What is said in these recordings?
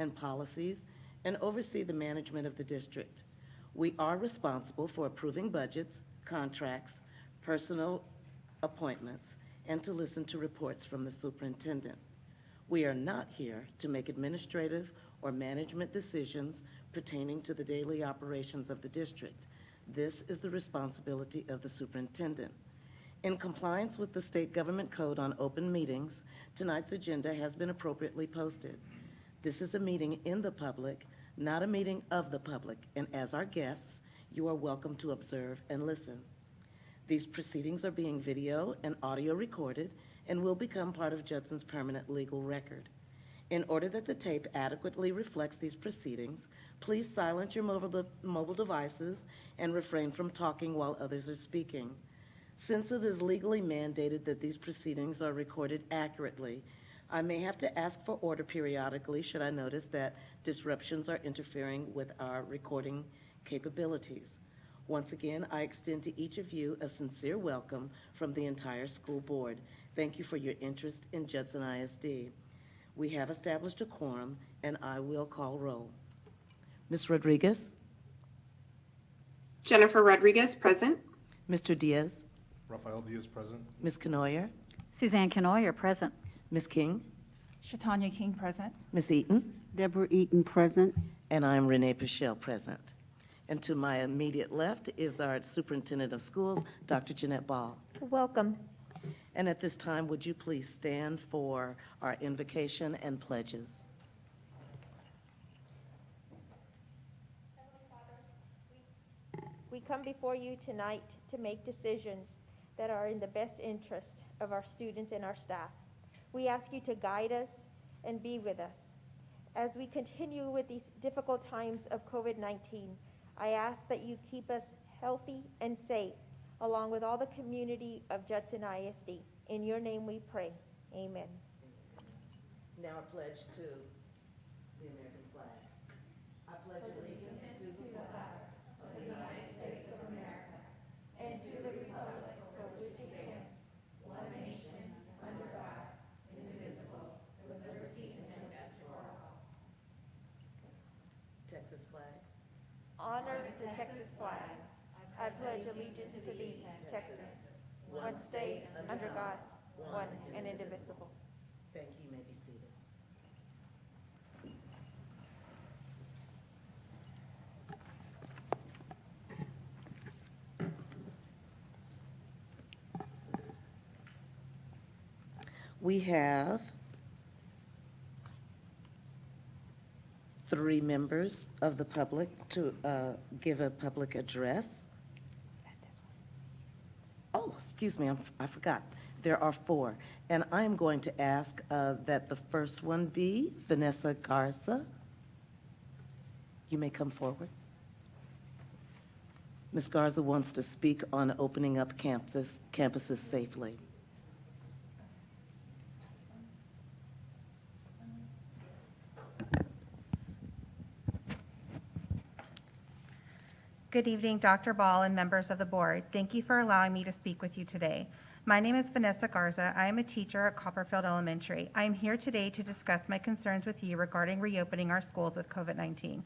and policies and oversee the management of the district. We are responsible for approving budgets, contracts, personnel appointments, and to listen to reports from the superintendent. We are not here to make administrative or management decisions pertaining to the daily operations of the district. This is the responsibility of the superintendent. In compliance with the State Government Code on Open Meetings, tonight's agenda has been appropriately posted. This is a meeting in the public, not a meeting of the public, and as our guests, you are welcome to observe and listen. These proceedings are being video and audio recorded and will become part of Judson's permanent legal record. In order that the tape adequately reflects these proceedings, please silence your mobile devices and refrain from talking while others are speaking. Since it is legally mandated that these proceedings are recorded accurately, I may have to ask for order periodically should I notice that disruptions are interfering with our recording capabilities. Once again, I extend to each of you a sincere welcome from the entire school board. Thank you for your interest in Judson ISD. We have established a quorum, and I will call roll. Ms. Rodriguez? Jennifer Rodriguez, present. Mr. Diaz? Rafael Diaz, present. Ms. Canoyer? Suzanne Canoyer, present. Ms. King? Shatanya King, present. Ms. Eaton? Deborah Eaton, present. And I'm Renee Pichelle, present. And to my immediate left is our Superintendent of Schools, Dr. Jeanette Ball. Welcome. And at this time, would you please stand for our invocation and pledges? Heavenly Father, we come before you tonight to make decisions that are in the best interest of our students and our staff. We ask you to guide us and be with us. As we continue with these difficult times of COVID-19, I ask that you keep us healthy and safe, along with all the community of Judson ISD. In your name we pray. Amen. Now a pledge to the American flag. I pledge allegiance to the flag of the United States of America and to the republic for which it stands, one nation, under God, indivisible, with liberty and justice for all. Texas flag. Honor the Texas flag. I pledge allegiance to thee, Texas, one state, under God, one and indivisible. Thank you. You may be seated. We have 3 members of the public to give a public address. Oh, excuse me, I forgot. There are 4. And I am going to ask that the first one be Vanessa Garza. You may come forward. Ms. Garza wants to speak on opening up campuses safely. Good evening, Dr. Ball and members of the board. Thank you for allowing me to speak with you today. My name is Vanessa Garza. I am a teacher at Copperfield Elementary. I am here today to discuss my concerns with you regarding reopening our schools with COVID-19.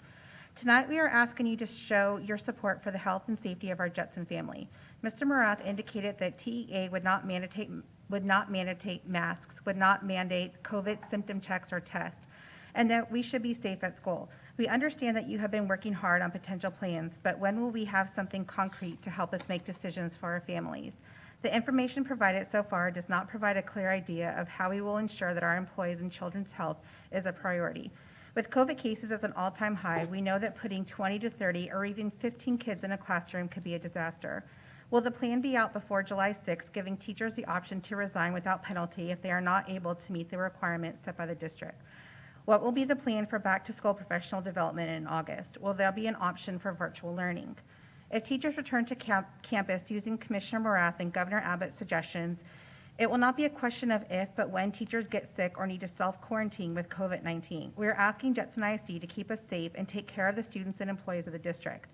Tonight, we are asking you to show your support for the health and safety of our Judson family. Mr. Morath indicated that TEA would not mandate masks, would not mandate COVID symptom checks or tests, and that we should be safe at school. We understand that you have been working hard on potential plans, but when will we have something concrete to help us make decisions for our families? The information provided so far does not provide a clear idea of how we will ensure that our employees and children's health is a priority. With COVID cases at an all-time high, we know that putting 20 to 30 or even 15 kids in a classroom could be a disaster. Will the plan be out before July 6th, giving teachers the option to resign without penalty if they are not able to meet the requirements set by the district? What will be the plan for back-to-school professional development in August? Will there be an option for virtual learning? If teachers return to campus using Commissioner Morath and Governor Abbott's suggestions, it will not be a question of if, but when teachers get sick or need to self-quarantine with COVID-19. We are asking Judson ISD to keep us safe and take care of the students and employees of the district.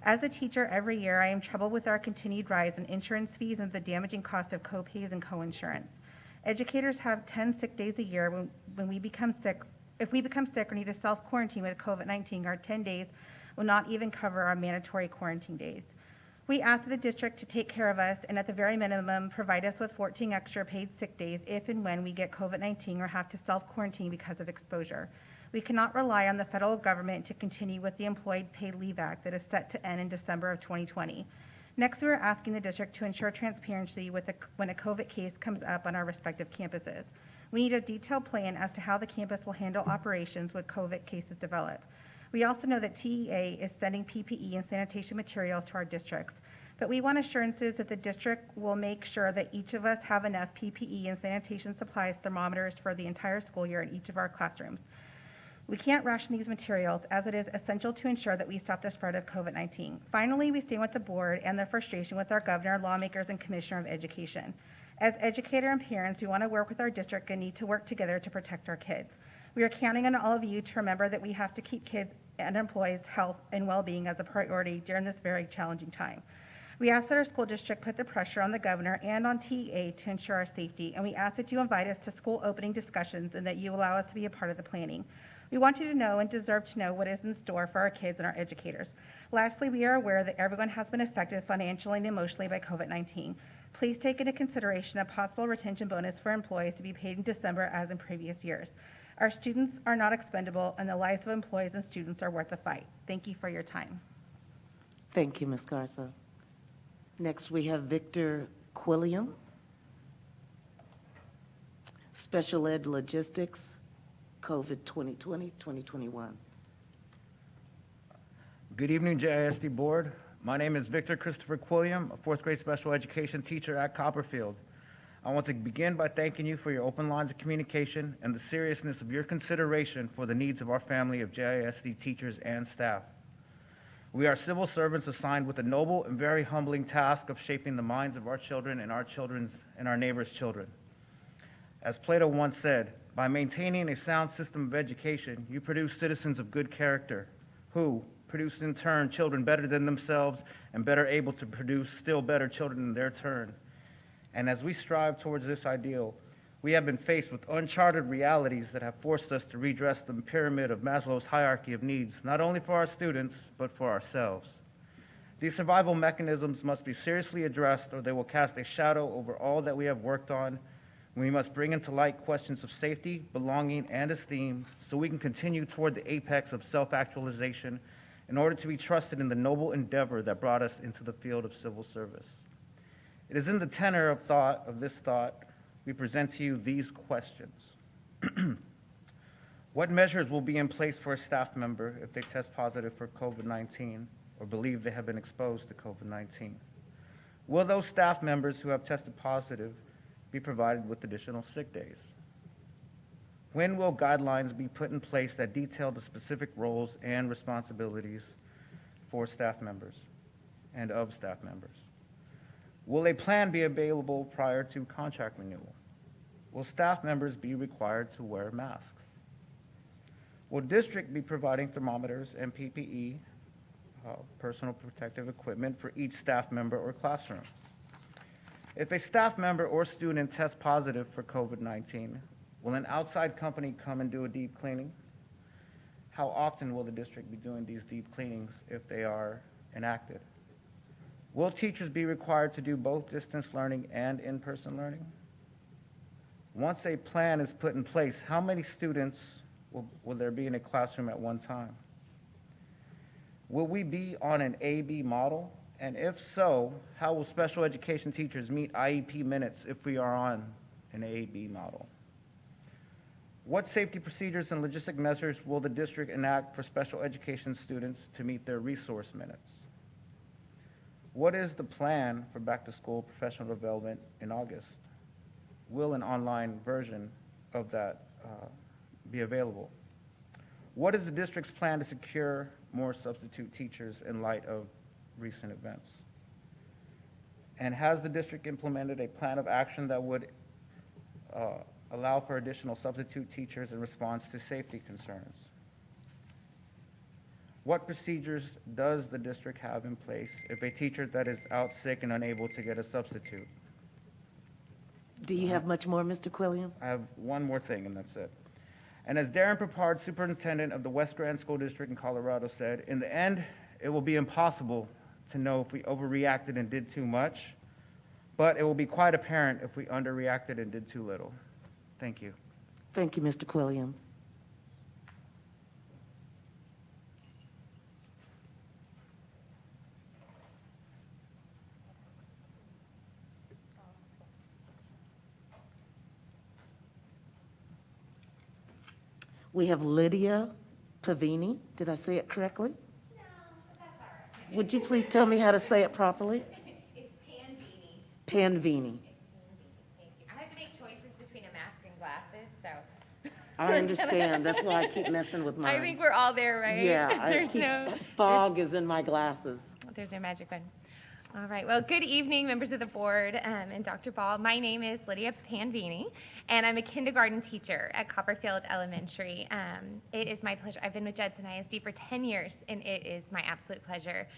As a teacher, every year I am troubled with our continued rise in insurance fees and the damaging cost of co-pays and co-insurance. Educators have 10 sick days a year when we become sick If we become sick or need to self-quarantine with COVID-19, our 10 days will not even cover our mandatory quarantine days. We ask the district to take care of us and at the very minimum, provide us with 14 extra paid sick days if and when we get COVID-19 or have to self-quarantine because of exposure. We cannot rely on the federal government to continue with the Employee Paid Leave Act that is set to end in December of 2020. Next, we are asking the district to ensure transparency when a COVID case comes up on our respective campuses. We need a detailed plan as to how the campus will handle operations when COVID cases develop. We also know that TEA is sending PPE and sanitation materials to our districts, but we want assurances that the district will make sure that each of us have enough PPE and sanitation supplies, thermometers for the entire school year in each of our classrooms. We can't ration these materials as it is essential to ensure that we stop the spread of COVID-19. Finally, we stand with the board and their frustration with our governor, lawmakers, and commissioner of education. As educator and parents, we want to work with our district and need to work together to protect our kids. We are counting on all of you to remember that we have to keep kids and employees' health and well-being as a priority during this very challenging time. We ask that our school district put the pressure on the governor and on TEA to ensure our safety, and we ask that you invite us to school opening discussions and that you allow us to be a part of the planning. We want you to know and deserve to know what is in store for our kids and our educators. Lastly, we are aware that everyone has been affected financially and emotionally by COVID-19. Please take into consideration a possible retention bonus for employees to be paid in December as in previous years. Our students are not expendable, and the lives of employees and students are worth the fight. Thank you for your time. Thank you, Ms. Garza. Next, we have Victor Quilliam, Special Ed Logistics, COVID 2020-2021. Good evening, JISD Board. My name is Victor Christopher Quilliam, a fourth grade special education teacher at Copperfield. I want to begin by thanking you for your open lines of communication and the seriousness of your consideration for the needs of our family of JISD teachers and staff. We are civil servants assigned with the noble and very humbling task of shaping the minds of our children and our neighbors' children. As Plato once said, by maintaining a sound system of education, you produce citizens of good character, who produce in turn children better than themselves and better able to produce still better children in their turn. And as we strive towards this ideal, we have been faced with uncharted realities that have forced us to redress the pyramid of Maslow's hierarchy of needs, not only for our students, but for ourselves. These survival mechanisms must be seriously addressed, or they will cast a shadow over all that we have worked on. We must bring into light questions of safety, belonging, and esteem so we can continue toward the apex of self-actualization in order to be trusted in the noble endeavor that brought us into the field of civil service. It is in the tenor of this thought we present to you these questions. What measures will be in place for a staff member if they test positive for COVID-19 or believe they have been exposed to COVID-19? Will those staff members who have tested positive be provided with additional sick days? When will guidelines be put in place that detail the specific roles and responsibilities for staff members and of staff members? Will a plan be available prior to contract renewal? Will staff members be required to wear masks? Will district be providing thermometers and PPE, personal protective equipment, for each staff member or classroom? If a staff member or student tests positive for COVID-19, will an outside company come and do a deep cleaning? How often will the district be doing these deep cleanings if they are enacted? Will teachers be required to do both distance learning and in-person learning? Once a plan is put in place, how many students will there be in a classroom at one time? Will we be on an A-B model? And if so, how will special education teachers meet IEP minutes if we are on an A-B model? What safety procedures and logistic measures will the district enact for special education students to meet their resource minutes? What is the plan for back-to-school professional development in August? Will an online version of that be available? What is the district's plan to secure more substitute teachers in light of recent events? And has the district implemented a plan of action that would allow for additional substitute teachers in response to safety concerns? What procedures does the district have in place if a teacher that is out sick and unable to get a substitute? Do you have much more, Mr. Quilliam? I have one more thing, and that's it. And as Darren Papard, superintendent of the West Grand School District in Colorado said, in the end, it will be impossible to know if we overreacted and did too much, but it will be quite apparent if we underreacted and did too little. Thank you. Thank you, Mr. Quilliam. We have Lydia Pavini. Did I say it correctly? No, but that's all right. Would you please tell me how to say it properly? It's Panvini. Panvini. Thank you. I have to make choices between a mask and glasses, so. I understand. That's why I keep messing with mine. I think we're all there, right? Yeah, There's fog is in my glasses. there's no magic button. All right. Well, good evening, members of the board and Dr. Ball. My name is Lydia Panvini, and I'm a kindergarten teacher at Copperfield Elementary. It is my pleasure. I've been with Judson ISD for 10 years, and it is my absolute pleasure.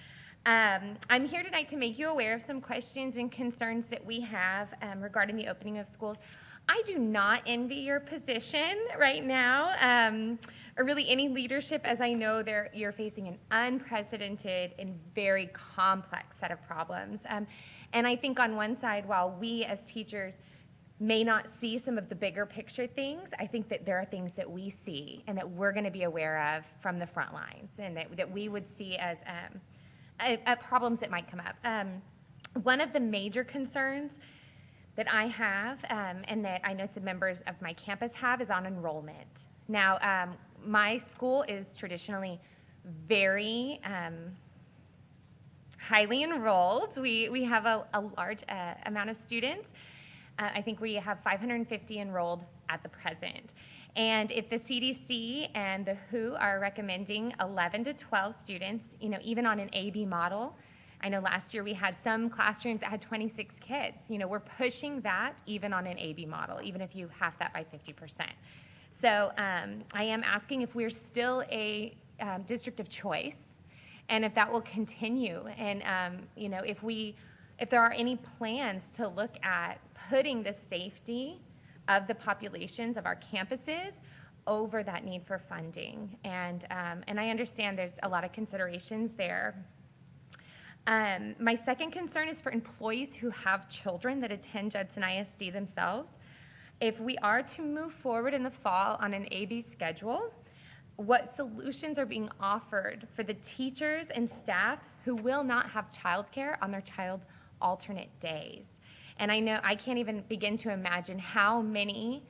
I'm here tonight to make you aware of some questions and concerns that we have regarding the opening of schools. I do not envy your position right now, or really any leadership, as I know you're facing an unprecedented and very complex set of problems. And I think on one side, while we as teachers may not see some of the bigger picture things, I think that there are things that we see and that we're going to be aware of from the front lines, and that we would see as problems that might come up. One of the major concerns that I have, and that I know some members of my campus have, is on enrollment. Now, my school is traditionally very highly enrolled. We have a large amount of students. I think we have 550 enrolled at the present. And if the CDC and the WHO are recommending 11 to 12 students, even on an AB model, I know last year we had some classrooms that had 26 kids. We're pushing that even on an AB model, even if you half that by 50%. So I am asking if we're still a district of choice, and if that will continue, and if there are any plans to look at putting the safety of the populations of our campuses over that need for funding. And I understand there's a lot of considerations there. My second concern is for employees who have children that attend Judson ISD themselves. If we are to move forward in the fall on an AB schedule, what solutions are being offered for the teachers and staff who will not have childcare on their child's alternate days? And I know I can't even begin to imagine how many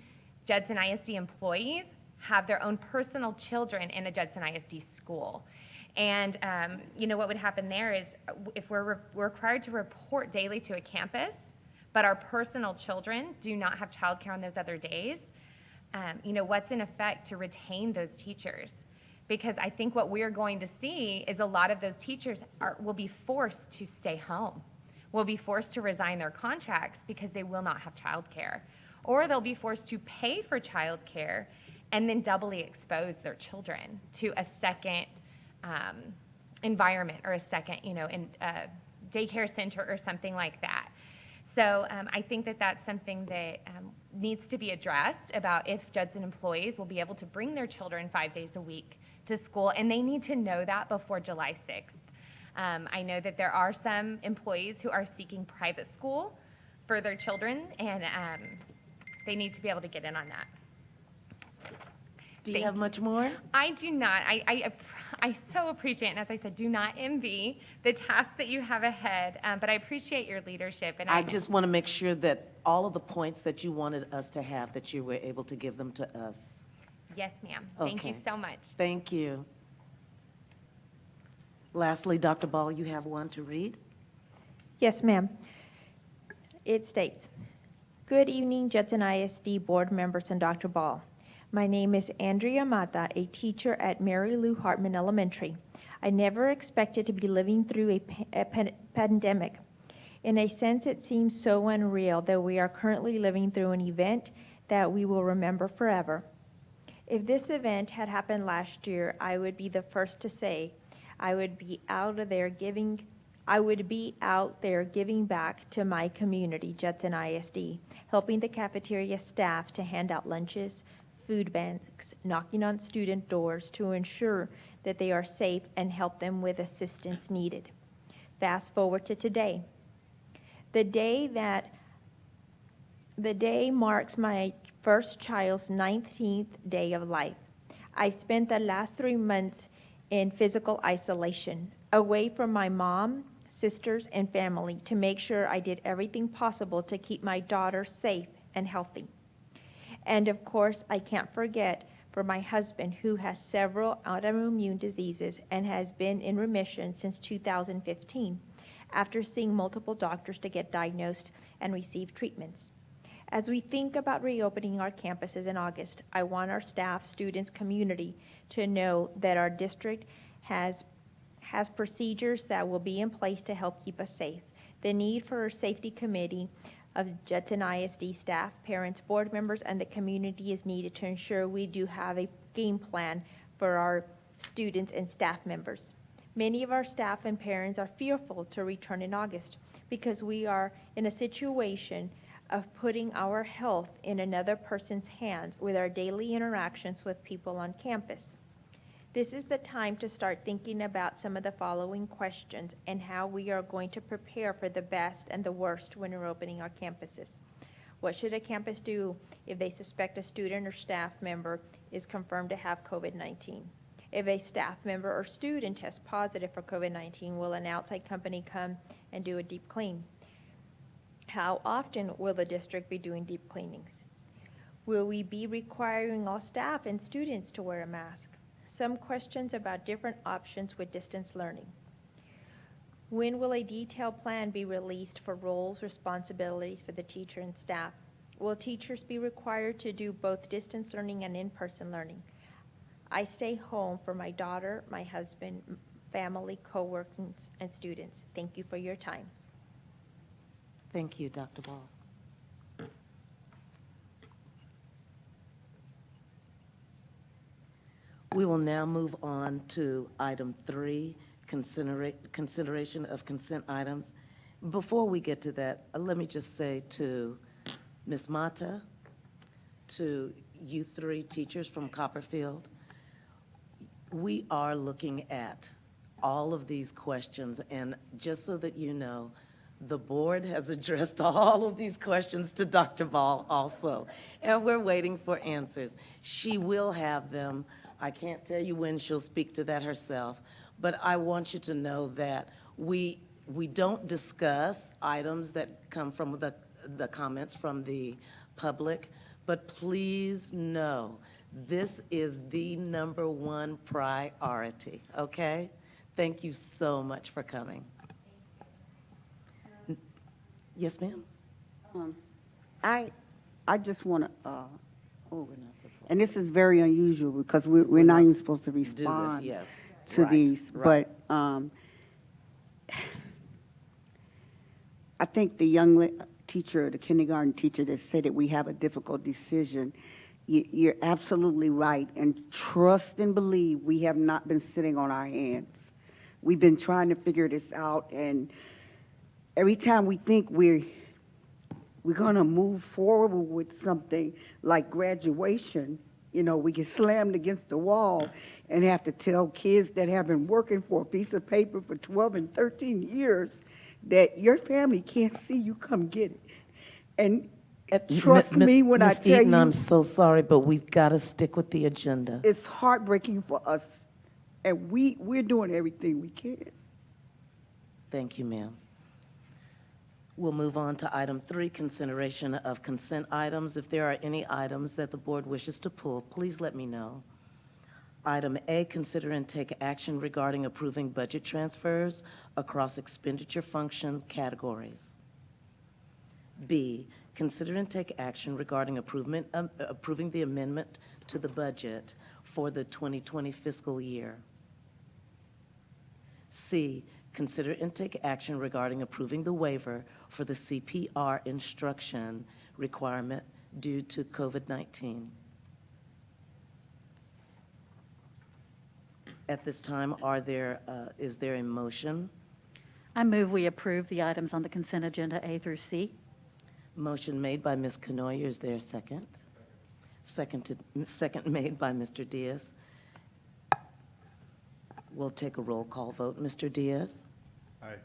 Judson ISD employees have their own personal children in a Judson ISD school. And what would happen there is if we're required to report daily to a campus, but our personal children do not have childcare on those other days, what's in effect to retain those teachers? Because I think what we're going to see is a lot of those teachers will be forced to stay home, will be forced to resign their contracts because they will not have childcare, or they'll be forced to pay for childcare and then doubly expose their children to a second environment, or a second, daycare center or something like that. So I think that that's something that needs to be addressed, about if Judson employees will be able to bring their children 5 days a week to school, and they need to know that before July 6th. I know that there are some employees who are seeking private school for their children, and they need to be able to get in on that. Do you have much more? I do not. I so appreciate, and as I said, do not envy the task that you have ahead, but I appreciate your leadership. And I just want to make sure that all of the points that you wanted us to have, that you were able to give them to us. Yes, ma'am. Thank you Okay. so much. Thank you. Lastly, Dr. Ball, you have one to read? Yes, ma'am. It states, "Good evening, Judson ISD board members and Dr. Ball. My name is Andrea Mata, a teacher at Mary Lou Hartman Elementary. I never expected to be living through a pandemic. In a sense, it seems so unreal that we are currently living through an event that we will remember forever. If this event had happened last year, I would be the first to say I would be out there giving back to my community, Judson ISD, helping the cafeteria staff to hand out lunches, food banks, knocking on student doors to ensure that they are safe and help them with assistance needed. Fast forward to today. The day marks my first child's 19th day of life. I've spent the last 3 months in physical isolation, away from my mom, sisters, and family to make sure I did everything possible to keep my daughter safe and healthy. And of course, I can't forget for my husband, who has several autoimmune diseases and has been in remission since 2015, after seeing multiple doctors to get diagnosed and receive treatments. As we think about reopening our campuses in August, I want our staff, students, community to know that our district has procedures that will be in place to help keep us safe. The need for a safety committee of Judson ISD staff, parents, board members, and the community is needed to ensure we do have a game plan for our students and staff members. Many of our staff and parents are fearful to return in August because we are in a situation of putting our health in another person's hands with our daily interactions with people on campus. This is the time to start thinking about some of the following questions and how we are going to prepare for the best and the worst when we're opening our campuses. What should a campus do if they suspect a student or staff member is confirmed to have COVID-19? If a staff member or student tests positive for COVID-19, will an outside company come and do a deep clean? How often will the district be doing deep cleanings? Will we be requiring all staff and students to wear a mask? Some questions about different options with distance learning. When will a detailed plan be released for roles, responsibilities for the teacher and staff? Will teachers be required to do both distance learning and in-person learning? I stay home for my daughter, my husband, family, co-workers, and students. Thank you for your time. Thank you, Dr. Ball. We will now move on to item 3, consideration of consent items. Before we get to that, let me just say to Ms. Mata, to you 3 teachers from Copperfield, we are looking at all of these questions, and just so that you know, the board has addressed all of these questions to Dr. Ball also, and we're waiting for answers. She will have them. I can't tell you when she'll speak to that herself, but I want you to know that we don't discuss items that come from the comments from the public, but please know this is the #1 priority, okay? Thank you so much for coming. Yes, ma'am? I just want to, Oh, we're not supposed and this is very unusual because we're not even supposed to to do this, respond yes. to Right, these. right. But I think the young teacher, the kindergarten teacher that said that we have a difficult decision, you're absolutely right. And trust and believe we have not been sitting on our hands. We've been trying to figure this out, and every time we think we're going to move forward with something like graduation, you know, we get slammed against the wall and have to tell kids that have been working for a piece of paper for 12 and 13 years that your family can't see you come get it. And trust me when I Ms. tell Eaton, you, I'm so sorry, but we've got to stick with the agenda. it's heartbreaking for us, and we're doing everything we can. Thank you, ma'am. We'll move on to item 3, consideration of consent items. If there are any items that the board wishes to pull, please let me know. Item A, consider and take action regarding approving budget transfers across expenditure function categories. B, consider and take action regarding approving the amendment to the budget for the 2020 fiscal year. C, consider and take action regarding approving the waiver for the CPR instruction requirement due to COVID-19. At this time, is there a motion? I move we approve the items on the consent agenda A through C. Motion made by Ms. Canoyer, is there a second? Second made by Mr. Diaz. We'll take a roll call vote. Mr. Diaz? Aye.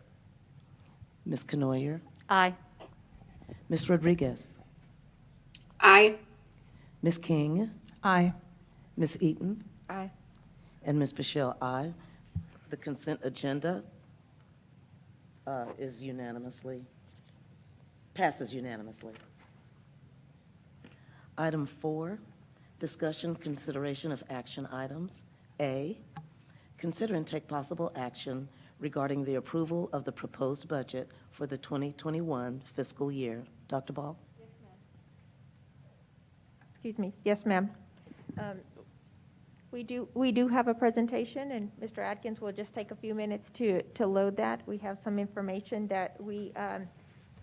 Ms. Canoyer? Aye. Ms. Rodriguez? Aye. Ms. King? Aye. Ms. Eaton? Aye. And Ms. Pichelle, aye. The consent agenda passes unanimously. Item 4, discussion, consideration of action items. A, consider and take possible action regarding the approval of the proposed budget for the 2021 fiscal year. Dr. Ball? Excuse me. Yes, ma'am. We do have a presentation, and Mr. Atkins will just take a few minutes to load that. We have some information that we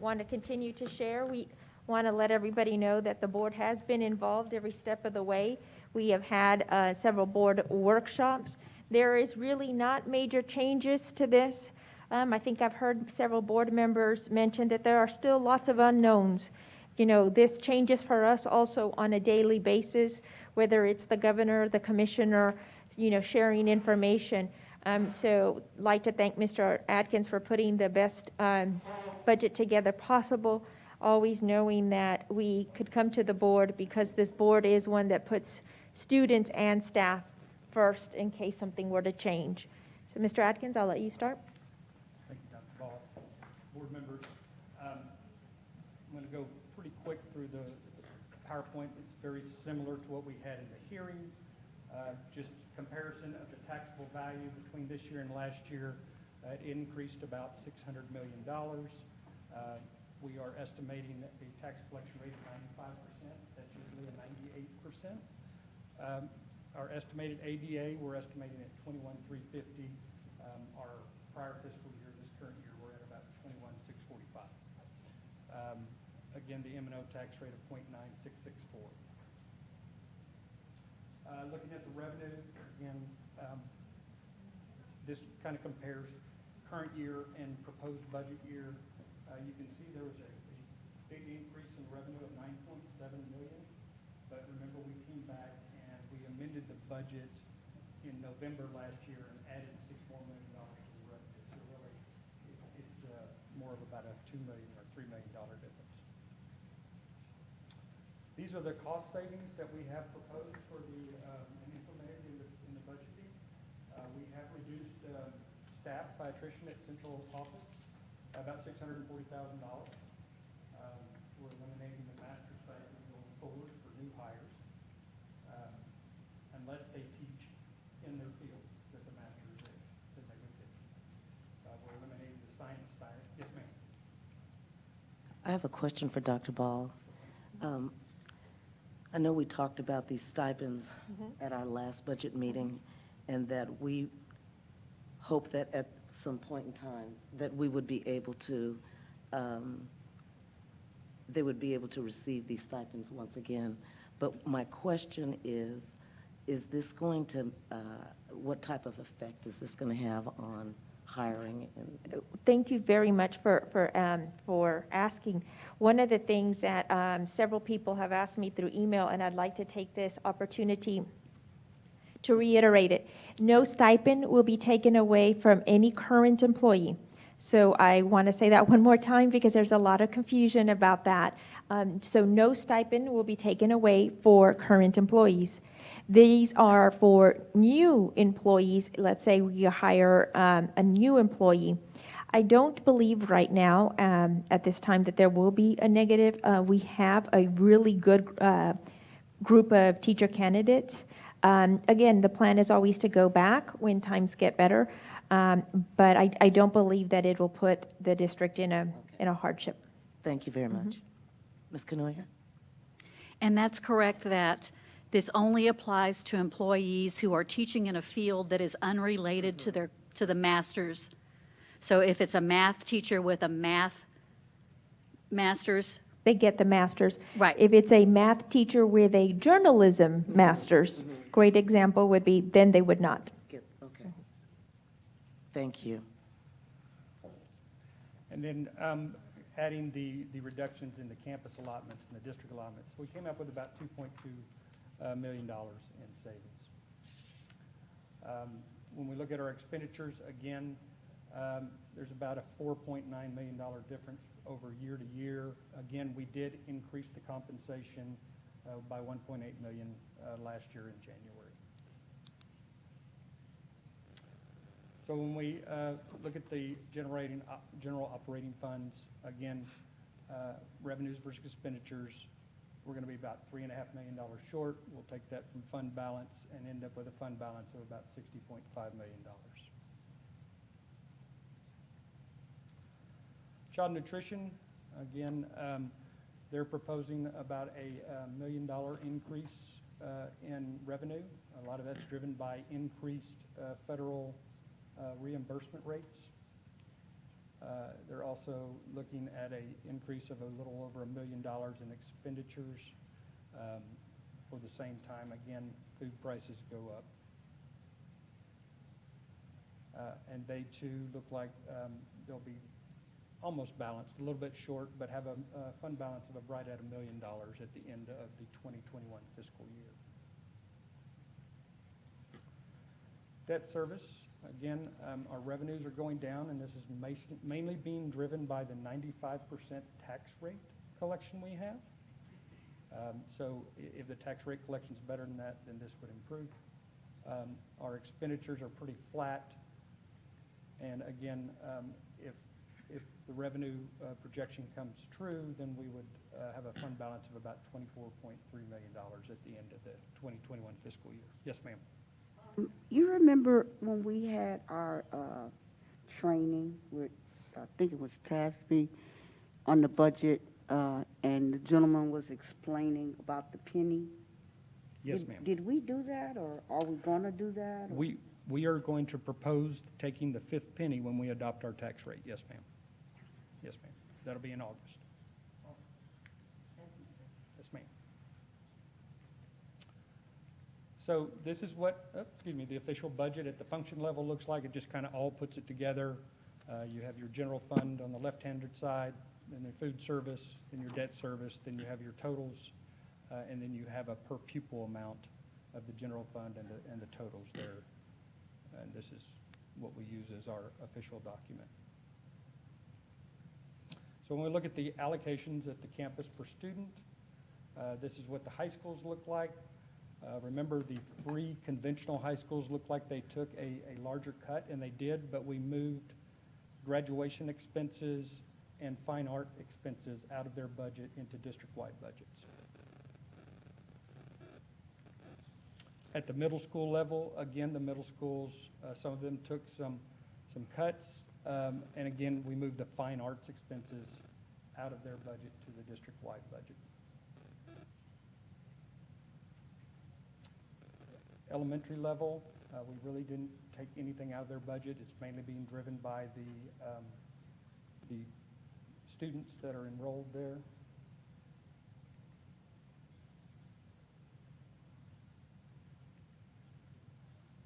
want to continue to share. We want to let everybody know that the board has been involved every step of the way. We have had several board workshops. There is really not major changes to this. I think I've heard several board members mention that there are still lots of unknowns. You know, this changes for us also on a daily basis, whether it's the governor, the commissioner, you know, sharing information. So I'd like to thank Mr. Atkins for putting the best budget together possible, always knowing that we could come to the board because this board is one that puts students and staff first in case something were to change. So Mr. Atkins, I'll let you start. Thank you, Dr. Ball. Board members, I'm going to go pretty quick through the PowerPoint. It's very similar to what we had in the hearing. Just comparison of the taxable value between this year and last year. It increased about $600 million. We are estimating a tax collection rate of 95%. That's usually a 98%. Our estimated ADA, we're estimating at 21,350. Our prior fiscal year, this current year, we're at about 21,645. Again, the M&O tax rate of 0.9664. Looking at the revenue, again, this kind of compares current year and proposed budget year. You can see there was a big increase in revenue of $9.7 million. But remember, we came back and we amended the budget in November last year and added $6 more million to the revenue. So really, it's more of about a $2 million or $3 million difference. These are the cost savings that we have proposed for the and implemented in the budgeting. We have reduced staff by attrition at central office by about $640,000. We're eliminating the master stipend going forward for new hires, unless they teach in their field that the master is in, then they would teach. We're eliminating the science stipend. Yes, ma'am. I have a question for Dr. Ball. I know we talked about these stipends at our last budget meeting, and that we hope that at some point in time that we would be able to, they would be able to receive these stipends once again. But my question is this going to, what type of effect is this going to have on hiring? And Thank you very much for asking. One of the things that several people have asked me through email, and I'd like to take this opportunity to reiterate it. No stipend will be taken away from any current employee. So I want to say that one more time because there's a lot of confusion about that. So no stipend will be taken away for current employees. These are for new employees. Let's say we hire a new employee. I don't believe right now at this time that there will be a negative. We have a really good group of teacher candidates. Again, the plan is always to go back when times get better, but I don't believe that it will put the district in a hardship. thank you very much. Ms. Canoyer? And that's correct that this only applies to employees who are teaching in a field that is unrelated to the master's. So if it's a math teacher with a math master's, They get the master's. Right. If it's a math teacher with a journalism master's, great example would be, then they would not. Okay. Thank you. And then adding the reductions in the campus allotments and the district allotments. We came up with about $2.2 million in savings. When we look at our expenditures, again, there's about a $4.9 million difference over year to year. Again, we did increase the compensation by $1.8 million last year in January. So when we look at the general operating funds, again, revenues versus expenditures, we're going to be about $3.5 million short. We'll take that from fund balance and end up with a fund balance of about $60.5 million. Child nutrition, again, they're proposing about a $1 million increase in revenue. A lot of that's driven by increased federal reimbursement rates. They're also looking at an increase of a little over $1 million in expenditures. For the same time, again, food prices go up. And they too look like they'll be almost balanced, a little bit short, but have a fund balance of right at $1 million at the end of the 2021 fiscal year. Debt service, again, our revenues are going down, and this is mainly being driven by the 95% tax rate collection we have. So if the tax rate collection is better than that, then this would improve. Our expenditures are pretty flat. And again, if the revenue projection comes true, then we would have a fund balance of about $24.3 million at the end of the 2021 fiscal year. Yes, ma'am. You remember when we had our training with, I think it was TASB, on the budget, and the gentleman was explaining about the penny? Yes, ma'am. Did we do that, or are we going to do that? Or? We are going to propose taking the fifth penny when we adopt our tax rate. Yes, ma'am. Yes, ma'am. That'll be in August. Yes, ma'am. So this is what, the official budget at the function level looks like. It just kind of all puts it together. You have your general fund on the left-hand side, then the food service, then your debt service, then you have your totals, and then you have a per pupil amount of the general fund and the totals there. And this is what we use as our official document. So when we look at the allocations at the campus per student, this is what the high schools look like. Remember, the three conventional high schools looked like they took a larger cut, and they did, but we moved graduation expenses and fine art expenses out of their budget into district-wide budgets. At the middle school level, again, the middle schools, some of them took some cuts, and again, we moved the fine arts expenses out of their budget to the district-wide budget. Elementary level, we really didn't take anything out of their budget. It's mainly being driven by the students that are enrolled there.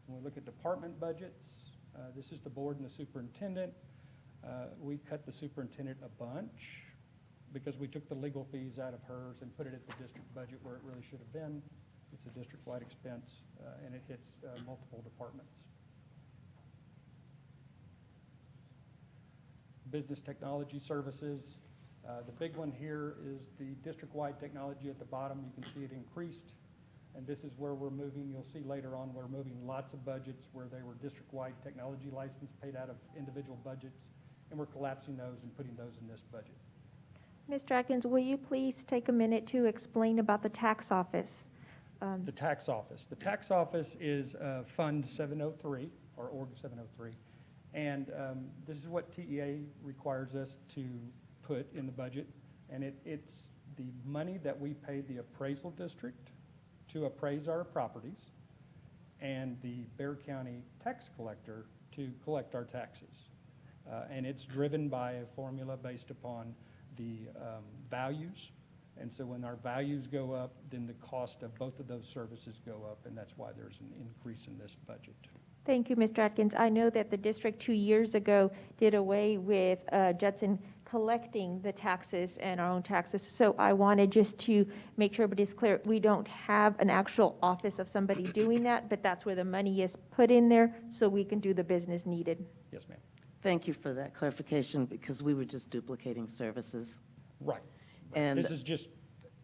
When we look at department budgets, this is the board and the superintendent. We cut the superintendent a bunch because we took the legal fees out of hers and put it at the district budget where it really should have been. It's a district-wide expense, and it hits multiple departments. Business technology services. The big one here is the district-wide technology at the bottom. You can see it increased, and this is where we're moving. You'll see later on we're moving lots of budgets where they were district-wide technology license paid out of individual budgets, and we're collapsing those and putting those in this budget. Mr. Atkins, will you please take a minute to explain about the tax office? The tax office. The tax office is Fund 703, or Org 703, and this is what TEA requires us to put in the budget, and it's the money that we pay the appraisal district to appraise our properties and the Bexar County tax collector to collect our taxes. And it's driven by a formula based upon the values. And so when our values go up, then the cost of both of those services go up, and that's why there's an increase in this budget. Thank you, Mr. Atkins. I know that the district 2 years ago did away with Judson collecting the taxes and our own taxes. So I wanted just to make sure everybody's clear, we don't have an actual office of somebody doing that, but that's where the money is put in there so we can do the business needed. Yes, ma'am. Thank you for that clarification, because we were just duplicating services. Right. And This is just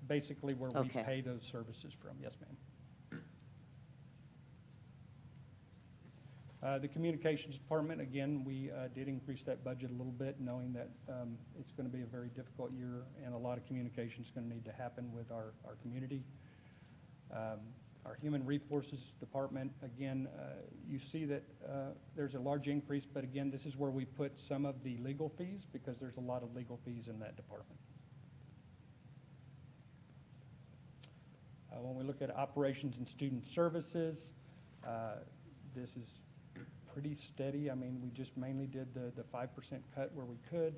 basically where we Okay. pay those services from. Yes, ma'am. The communications department, again, we did increase that budget a little bit, knowing that it's going to be a very difficult year and a lot of communication is going to need to happen with our community. Our human resources department, again, you see that there's a large increase, but again, this is where we put some of the legal fees because there's a lot of legal fees in that department. When we look at operations and student services, this is pretty steady. I mean, we just mainly did the 5% cut where we could.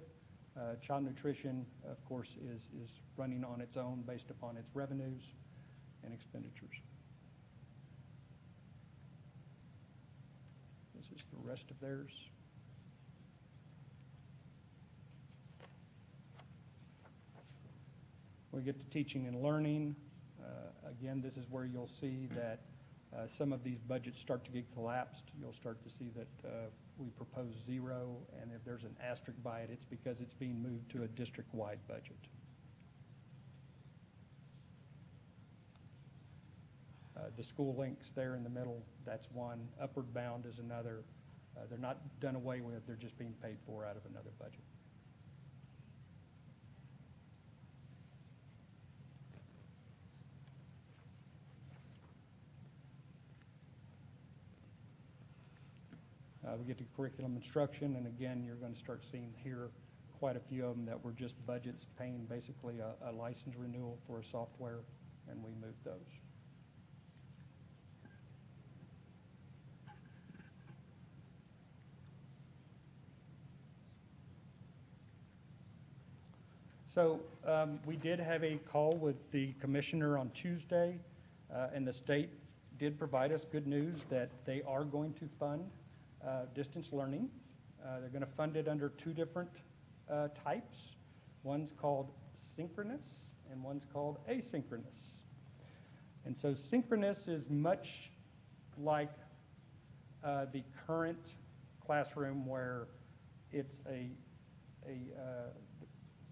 Child nutrition, of course, is running on its own based upon its revenues and expenditures. This is the rest of theirs. We get to teaching and learning. Again, this is where you'll see that some of these budgets start to get collapsed. You'll start to see that we propose 0, and if there's an asterisk by it, it's because it's being moved to a district-wide budget. The school links there in the middle, that's one. Upward Bound is another. They're not done away with, they're just being paid for out of another budget. We get to curriculum instruction, and again, you're going to start seeing here quite a few of them that were just budgets paying basically a license renewal for a software, and we moved those. So we did have a call with the commissioner on Tuesday, and the state did provide us good news that they are going to fund distance learning. They're going to fund it under 2 different types. One's called synchronous and one's called asynchronous. And so synchronous is much like the current classroom where it's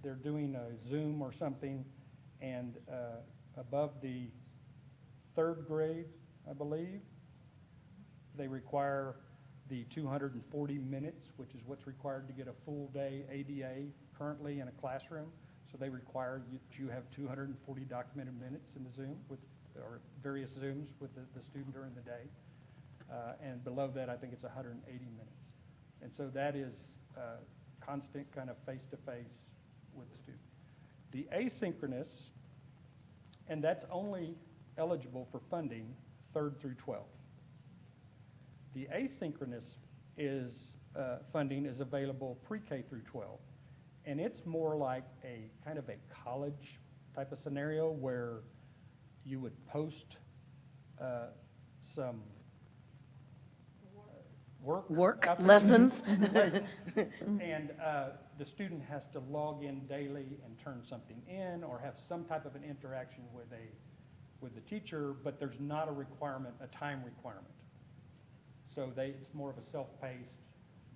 they're doing a Zoom or something, and above the 3rd grade, I believe, they require the 240 minutes, which is what's required to get a full day ADA currently in a classroom. So they require you have 240 documented minutes in the Zoom or various Zooms with the student during the day. And below that, I think it's 180 minutes. And so that is constant kind of face-to-face with the student. The asynchronous, and that's only eligible for funding 3rd through 12th. The asynchronous funding is available pre-K through 12, and it's more like a kind of a college type of scenario where you would post some work out there. lessons. And the student has to log in daily and turn something in or have some type of an interaction with the teacher, but there's not a time requirement. So it's more of a self-paced,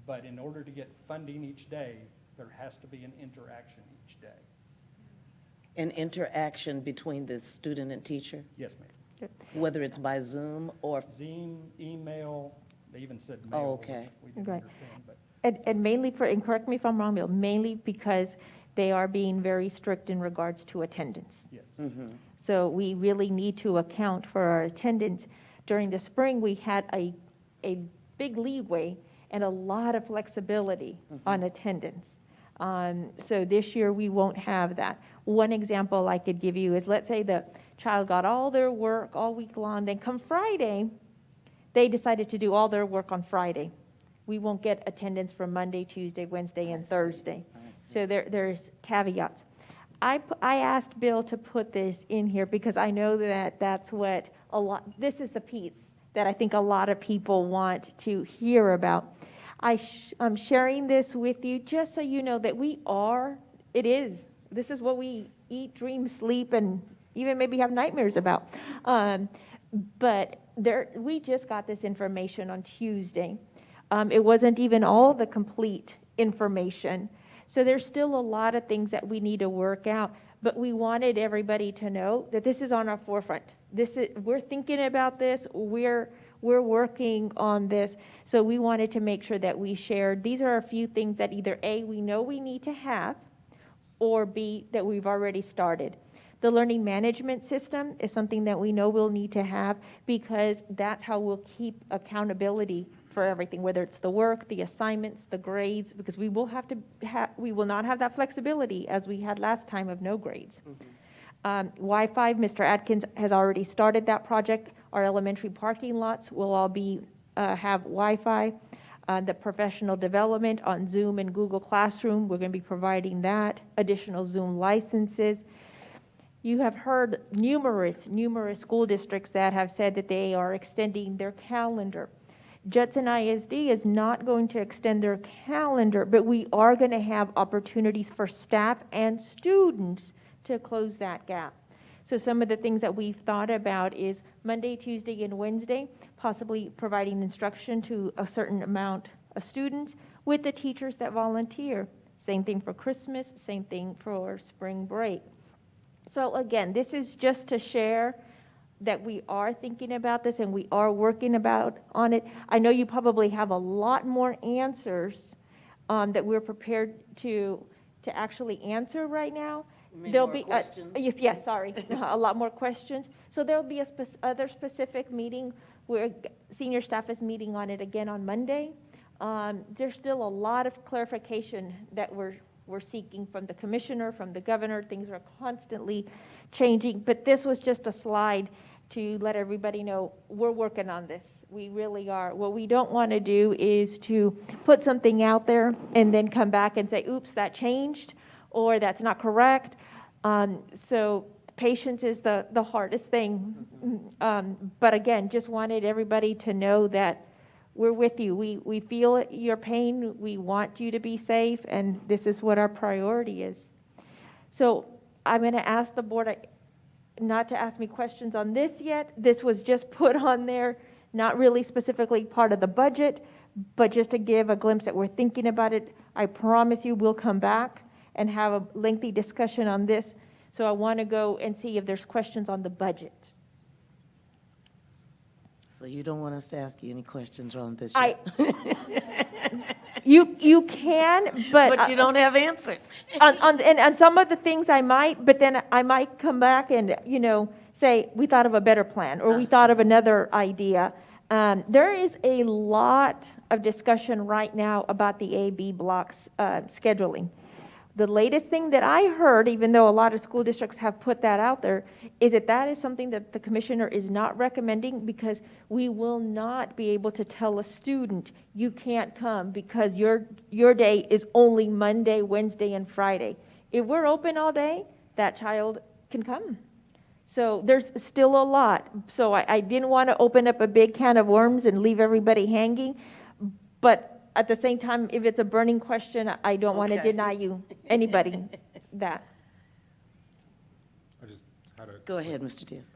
but in order to get funding each day, there has to be an interaction each day. An interaction between the student and teacher, Yes, ma'am. whether it's by Zoom or, Zoom, email, they even said mail. Oh, okay. Which we didn't Right. understand, but And mainly and correct me if I'm wrong, Bill, mainly because they are being very strict in regards to attendance. yes. So we really need to account for our attendance. During the spring, we had a big leeway and a lot of flexibility on attendance. So this year, we won't have that. One example I could give you is, let's say the child got all their work all week long, then come Friday, they decided to do all their work on Friday. We won't get attendance for Monday, Tuesday, Wednesday, and Thursday. So there's caveats. I asked Bill to put this in here because I know that that's what this is the piece that I think a lot of people want to hear about. I'm sharing this with you just so you know that this is what we eat, dream, sleep, and even maybe have nightmares about. But we just got this information on Tuesday. It wasn't even all the complete information. So there's still a lot of things that we need to work out, but we wanted everybody to know that this is on our forefront. We're thinking about this, we're working on this, so we wanted to make sure that we shared. These are a few things that either A, we know we need to have, or B, that we've already started. The learning management system is something that we know we'll need to have because that's how we'll keep accountability for everything, whether it's the work, the assignments, the grades, because we will not have that flexibility as we had last time of no grades. Wi-Fi, Mr. Atkins has already started that project. Our elementary parking lots will all have Wi-Fi. The professional development on Zoom and Google Classroom, we're going to be providing that. Additional Zoom licenses. You have heard numerous school districts that have said that they are extending their calendar. Judson ISD is not going to extend their calendar, but we are going to have opportunities for staff and students to close that gap. So some of the things that we've thought about is Monday, Tuesday, and Wednesday, possibly providing instruction to a certain amount of students with the teachers that volunteer. Same thing for Christmas, same thing for spring break. So again, this is just to share that we are thinking about this and we are working on it. I know you probably have a lot more answers that we're prepared to actually answer right now. There'll be yes, sorry, a lot more questions. So there'll be other specific meeting where senior staff is meeting on it again on Monday. There's still a lot of clarification that we're seeking from the commissioner, from the governor. Things are constantly changing, but this was just a slide to let everybody know we're working on this. We really are. What we don't want to do is to put something out there and then come back and say, oops, that changed, or that's not correct. So patience is the hardest thing. But again, just wanted everybody to know that we're with you. We feel your pain. We want you to be safe, and this is what our priority is. So I'm going to ask the board not to ask me questions on this yet. This was just put on there, not really specifically part of the budget, but just to give a glimpse that we're thinking about it. I promise you we'll come back and have a lengthy discussion on this. So I want to go and see if there's questions on the budget. So you don't want us to ask you any questions on this I- yet? You can, But you don't have answers. on some of the things I might, but then I might come back and, say, we thought of a better plan, or we thought of another idea. There is a lot of discussion right now about the A-B blocks scheduling. The latest thing that I heard, even though a lot of school districts have put that out there, is that is something that the commissioner is not recommending because we will not be able to tell a student, you can't come because your day is only Monday, Wednesday, and Friday. If we're open all day, that child can come. So there's still a lot. So I didn't want to open up a big can of worms and leave everybody hanging, but at the same time, if it's a burning question, I don't want to deny anybody that. I just had a... Go ahead, Mr. Diaz.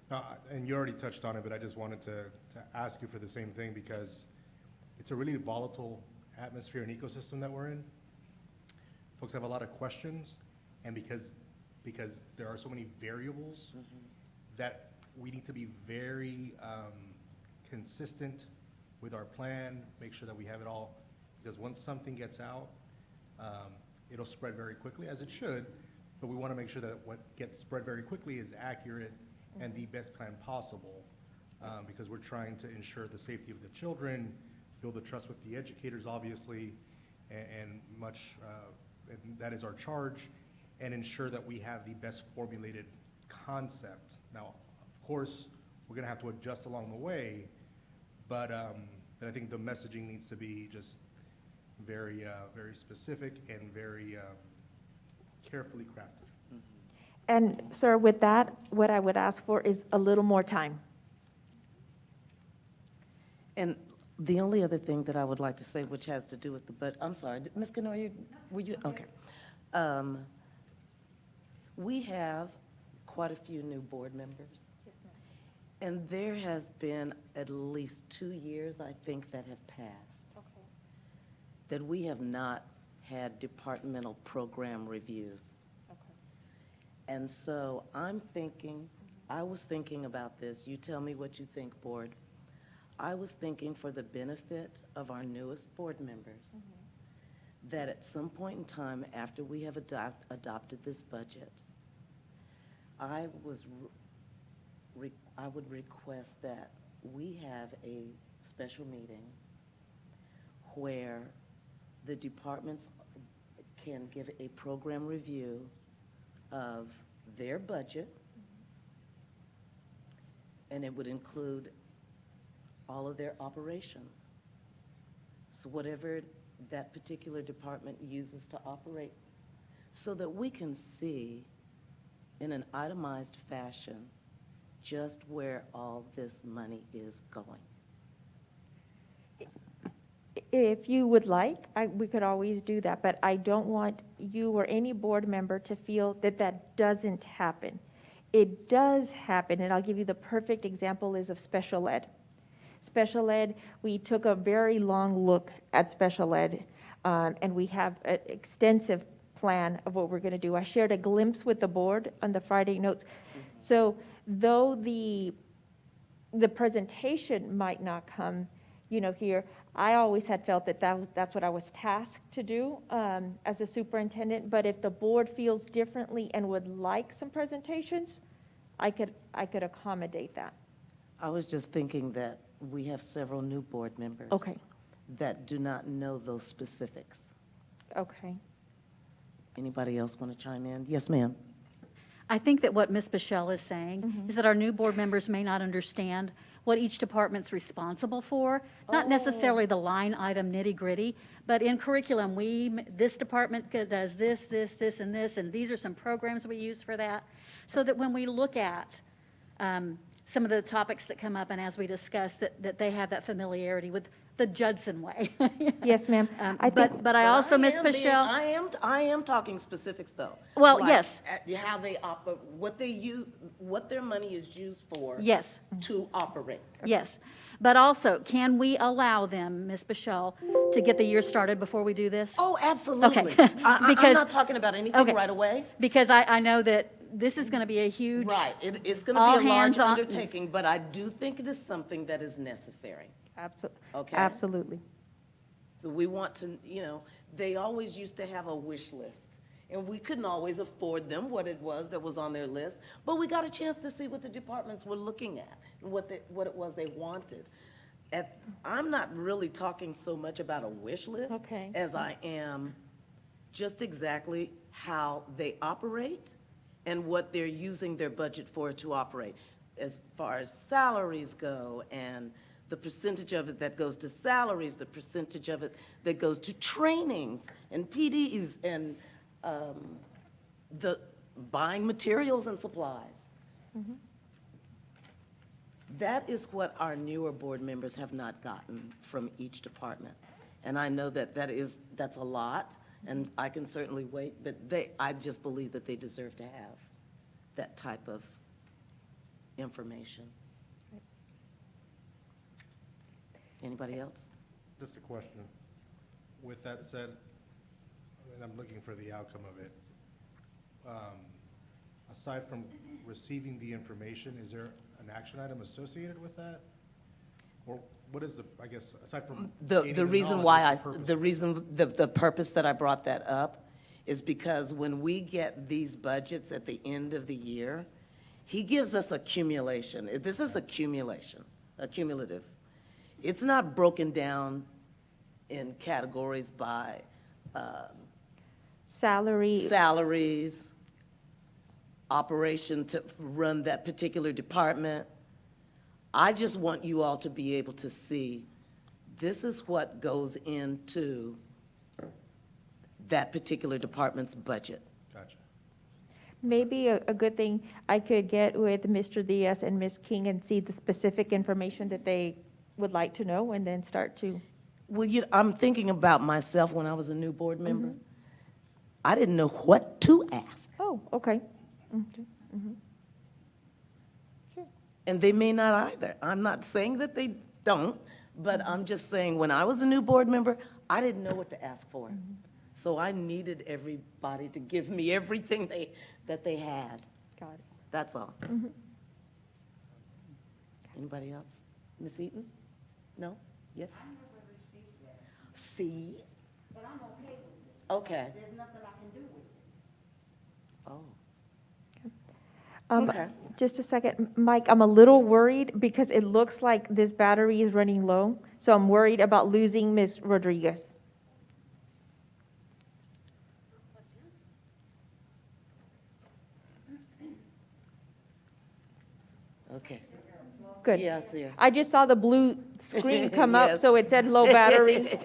And you already touched on it, but I just wanted to ask you for the same thing because it's a really volatile atmosphere and ecosystem that we're in. Folks have a lot of questions, and because there are so many variables that we need to be very consistent with our plan, make sure that we have it all. Because once something gets out, it'll spread very quickly, as it should, but we want to make sure that what gets spread very quickly is accurate and the best plan possible, because we're trying to ensure the safety of the children, build the trust with the educators, obviously, and that is our charge, and ensure that we have the best formulated concept. Now, of course, we're going to have to adjust along the way, but I think the messaging needs to be just very specific and very carefully crafted. And sir, with that, what I would ask for is a little more time. And The only other thing that I would like to say, which has to do with the budget, I'm sorry, Ms. Canoyer, were you, okay. We have quite a few new board members. And there has been at least 2 years, I think, that have passed, that we have not had departmental program reviews. And so I'm thinking, I was thinking about this, you tell me what you think, board. I was thinking for the benefit of our newest board members, that at some point in time after we have adopted this budget, I would request that we have a special meeting where the departments can give a program review of their budget, and it would include all of their operation. So whatever that particular department uses to operate, so that we can see in an itemized fashion just where all this money is going. If you would like, we could always do that, but I don't want you or any board member to feel that that doesn't happen. It does happen, and I'll give you the perfect example is of special ed. Special ed, we took a very long look at special ed, and we have an extensive plan of what we're going to do. I shared a glimpse with the board on the Friday notes. So though the presentation might not come, here, I always had felt that that's what I was tasked to do as a superintendent. But if the board feels differently and would like some presentations, I could accommodate that. I was just thinking that we have several new board members. Okay. That do not know those specifics. Okay. Anybody else want to chime in? Yes, ma'am. I think that what Ms. Bichelle is saying is that our new board members may not understand what each department's responsible for, not necessarily the line item nitty-gritty, but in curriculum, this department does this, and this, and these are some programs we use for that, so that when we look at some of the topics that come up, and as we discuss, that they have that familiarity with the Judson way. Yes, ma'am. But I also, Ms. Bichelle. I am talking specifics, though. Well, Like, yes. How they operate, what they use, what their money is used for. Yes. To operate. Yes, but also, can we allow them, Ms. Bichelle, to get the year started before we do this? Oh, absolutely. Okay. I'm Because- not talking about anything right away. Because I know that this is going to be a huge. Right, it's going all to be a large hands on- undertaking, but I do think it is something that is necessary. Okay. Absolutely. So we want to, they always used to have a wish list, and we couldn't always afford them what it was that was on their list, but we got a chance to see what the departments were looking at and what it was they wanted. I'm not really talking so much about a wish list as I am just exactly how they operate and what they're using their budget for to operate, as far as salaries go, and the percentage of it that goes to salaries, the percentage of it that goes to trainings and PDs and the buying materials and supplies. That is what our newer board members have not gotten from each department. And I know that's a lot, and I can certainly wait, but I just believe that they deserve to have that type of information. Anybody else? Just a question. With that said, and I'm looking for the outcome of it, aside from receiving the information, is there an action item associated with that? Or what is the, I guess, aside from gaining The reason knowledge, why what's the purpose? the purpose that I brought that up is because when we get these budgets at the end of the year, he gives us accumulation. This is accumulation, accumulative. It's not broken down in categories by salaries, operation to run that particular department. I just want you all to be able to see this is what goes into that particular department's budget. Gotcha. Maybe a good thing, I could get with Mr. Diaz and Ms. King and see the specific information that they would like to know and then start to. Well, I'm thinking about myself when I was a new board member. I didn't know what to ask, Oh, okay. Okay. and they may not either. I'm not saying that they don't, but I'm just saying, when I was a new board member, I didn't know what to ask for. So I needed everybody to give me everything that they had. Got it. That's all. Anybody else? Ms. Eaton? No? Yes? See? But I'm okay with it. Okay. There's nothing I can do with it. Oh. Okay. Just a second, Mike, I'm a little worried because it looks like this battery is running low. So I'm worried about losing Ms. Rodriguez. Okay. Good. Yeah, I see her. I just saw the blue screen come up, Yes. so it said low battery.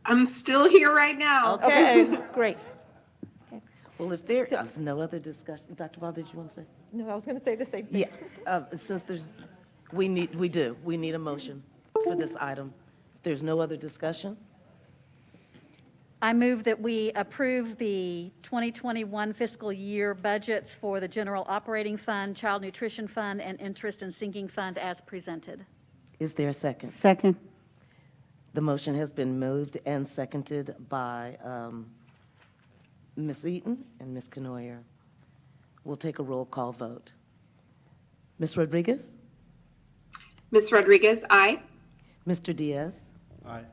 I'm still here right now. Okay. Great. Well, if there is no other discussion, Dr. Ball, did you want to say? No, I was going to say the same thing. Yeah, since we need a motion for this item. If there's no other discussion, I move that we approve the 2021 fiscal year budgets for the General Operating Fund, Child Nutrition Fund, and Interest and Sinking Fund as presented. is there a second? Second. The motion has been moved and seconded by Ms. Eaton and Ms. Canoyer. We'll take a roll call vote. Ms. Rodriguez? Ms. Rodriguez, aye. Mr. Diaz? Aye.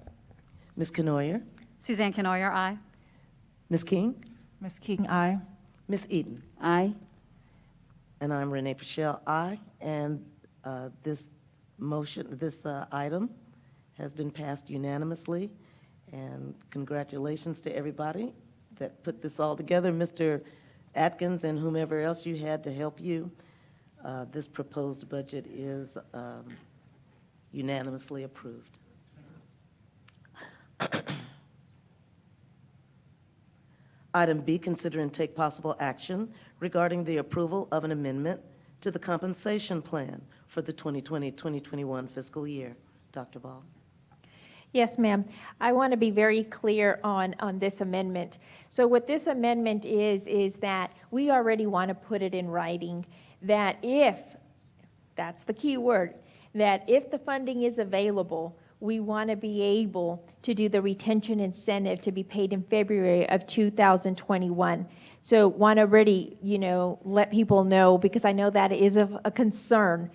Ms. Canoyer? Suzanne Canoyer, aye. Ms. King? Ms. King, aye. Ms. Eaton? Aye. And I'm Renee Pichelle, aye. And this item has been passed unanimously. And congratulations to everybody that put this all together, Mr. Atkins and whomever else you had to help you. This proposed budget is unanimously approved. Item B, consider and take possible action regarding the approval of an amendment to the compensation plan for the 2020-2021 fiscal year. Dr. Ball. Yes, ma'am. I want to be very clear on this amendment. So what this amendment is that we already want to put it in writing that if, that's the key word, that if the funding is available, we want to be able to do the retention incentive to be paid in February of 2021. So want to already, let people know, because I know that is a concern.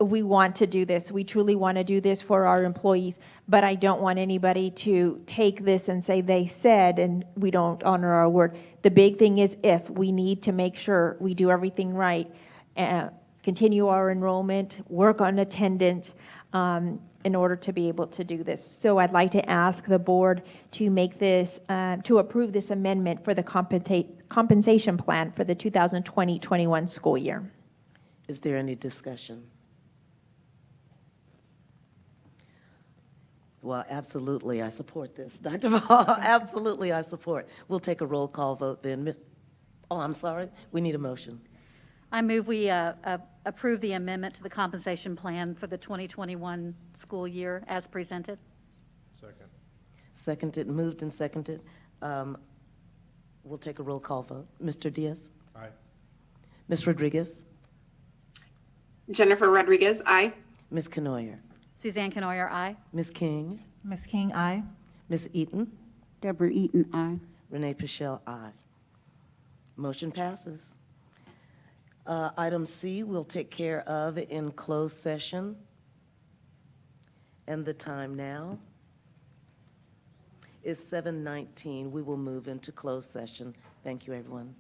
We want to do this. We truly want to do this for our employees, but I don't want anybody to take this and say they said and we don't honor our word. The big thing is if we need to make sure we do everything right, continue our enrollment, work on attendance, in order to be able to do this. So I'd like to ask the board to make this, to approve this amendment for the compensation plan for the 2020-21 school year. Is there any discussion? Well, absolutely, I support this. Dr. Ball, absolutely, I support. We'll take a roll call vote then. Oh, I'm sorry, we need a motion. I move we approve the amendment to the compensation plan for the 2021 school year as presented. Second. Seconded, moved and seconded. We'll take a roll call vote. Mr. Diaz? Aye. Ms. Rodriguez? Jennifer Rodriguez, aye. Ms. Canoyer? Suzanne Canoyer, aye. Ms. King? Ms. King, aye. Ms. Eaton? Deborah Eaton, aye. Renee Pichelle, aye. Motion passes. Item C, we'll take care of in closed session. And the time now is 7:19. We will move into closed session. Thank you, everyone.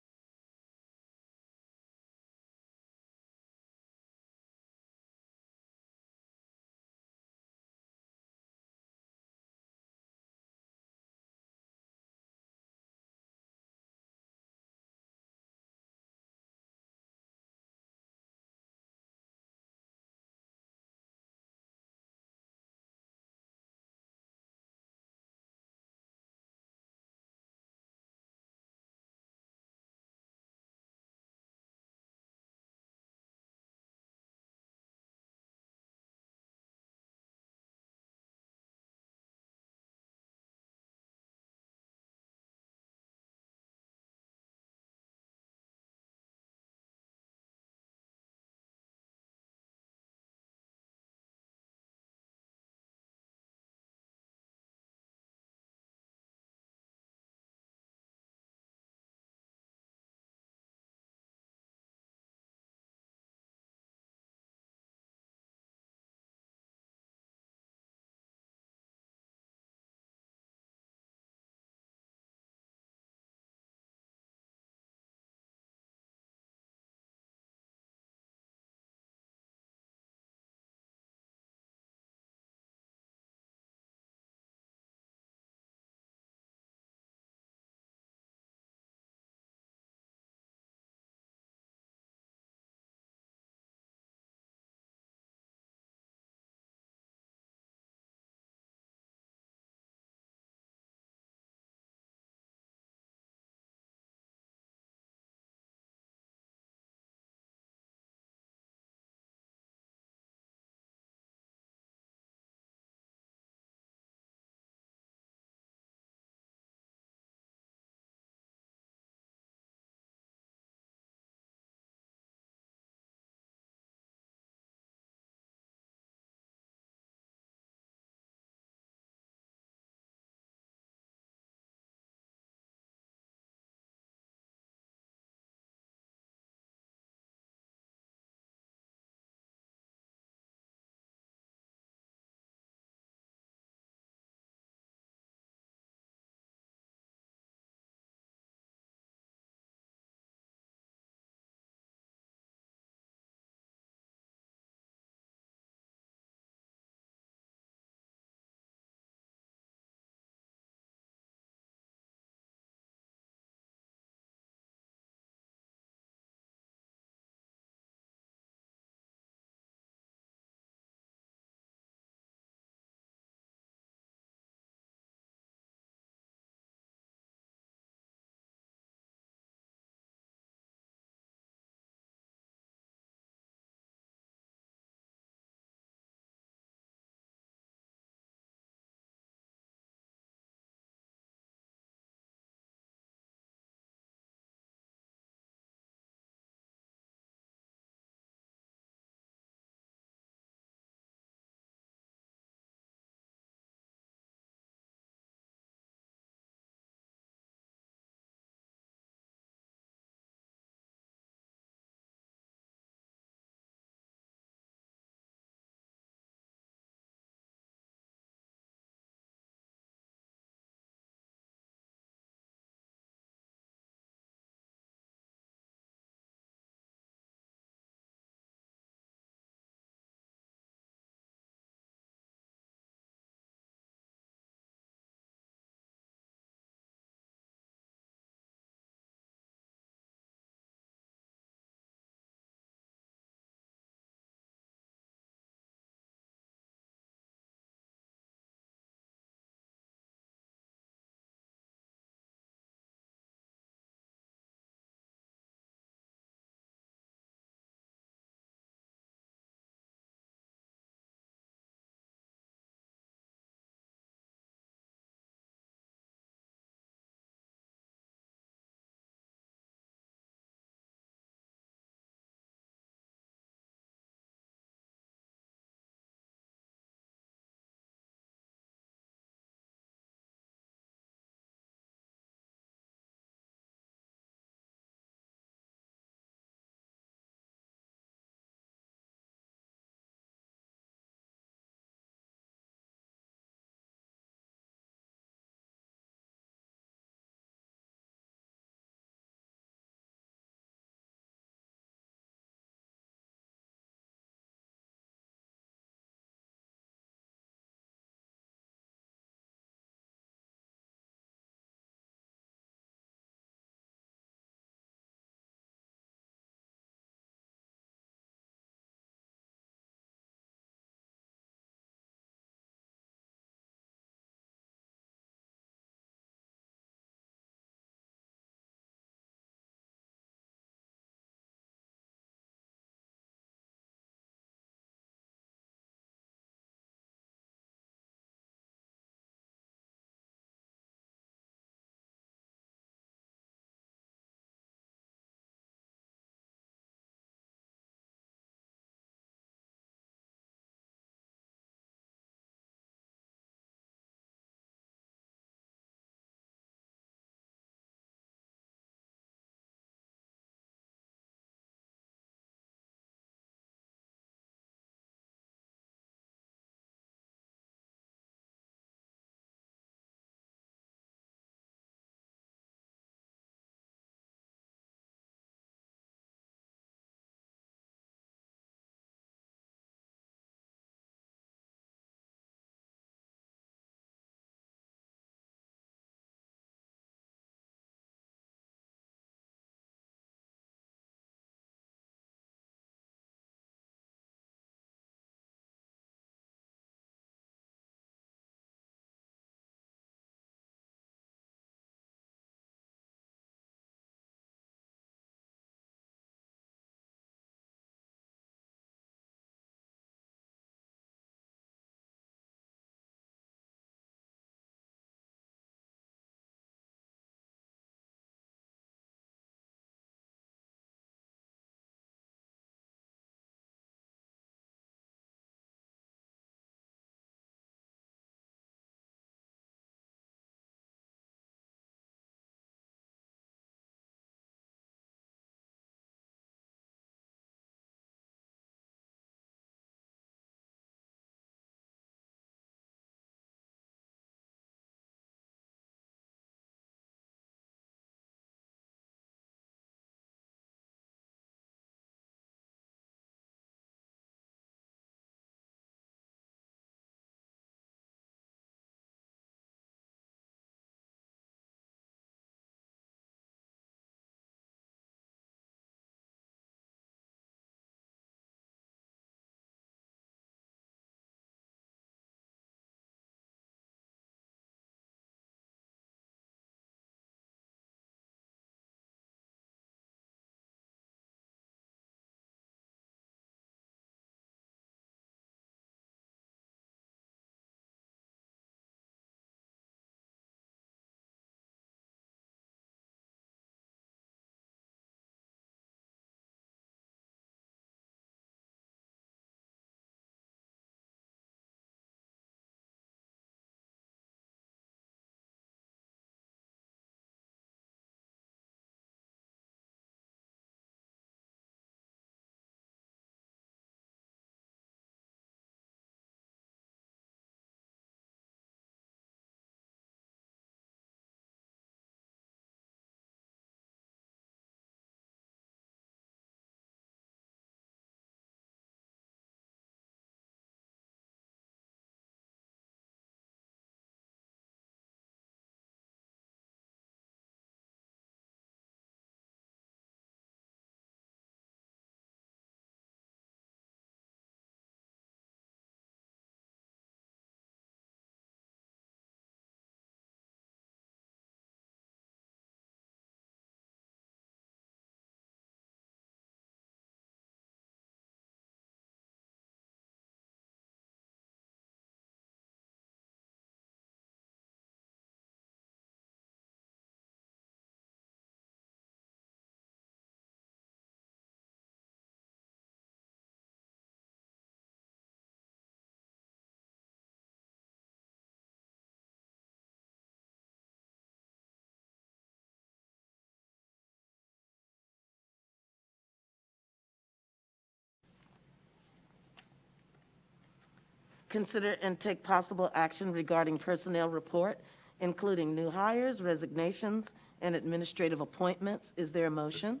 consider and take possible action regarding personnel report, including new hires, resignations, and administrative appointments. Is there a motion?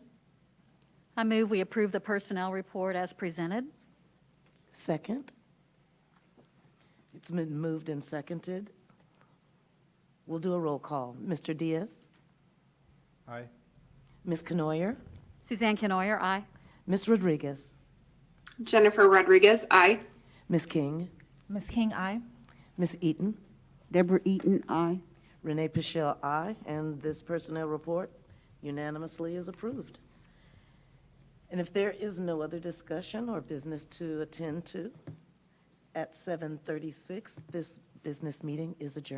I move we approve the personnel report as presented. Second? It's been moved and seconded. We'll do a roll call. Mr. Diaz? Aye. Ms. Canoyer? Suzanne Canoyer, aye. Ms. Rodriguez? Jennifer Rodriguez, aye. Ms. King? Ms. King, aye. Ms. Eaton? Deborah Eaton, aye. Renee Pichelle, aye. And this personnel report unanimously is approved. And if there is no other discussion or business to attend to, at 7:36, this business meeting is adjourned.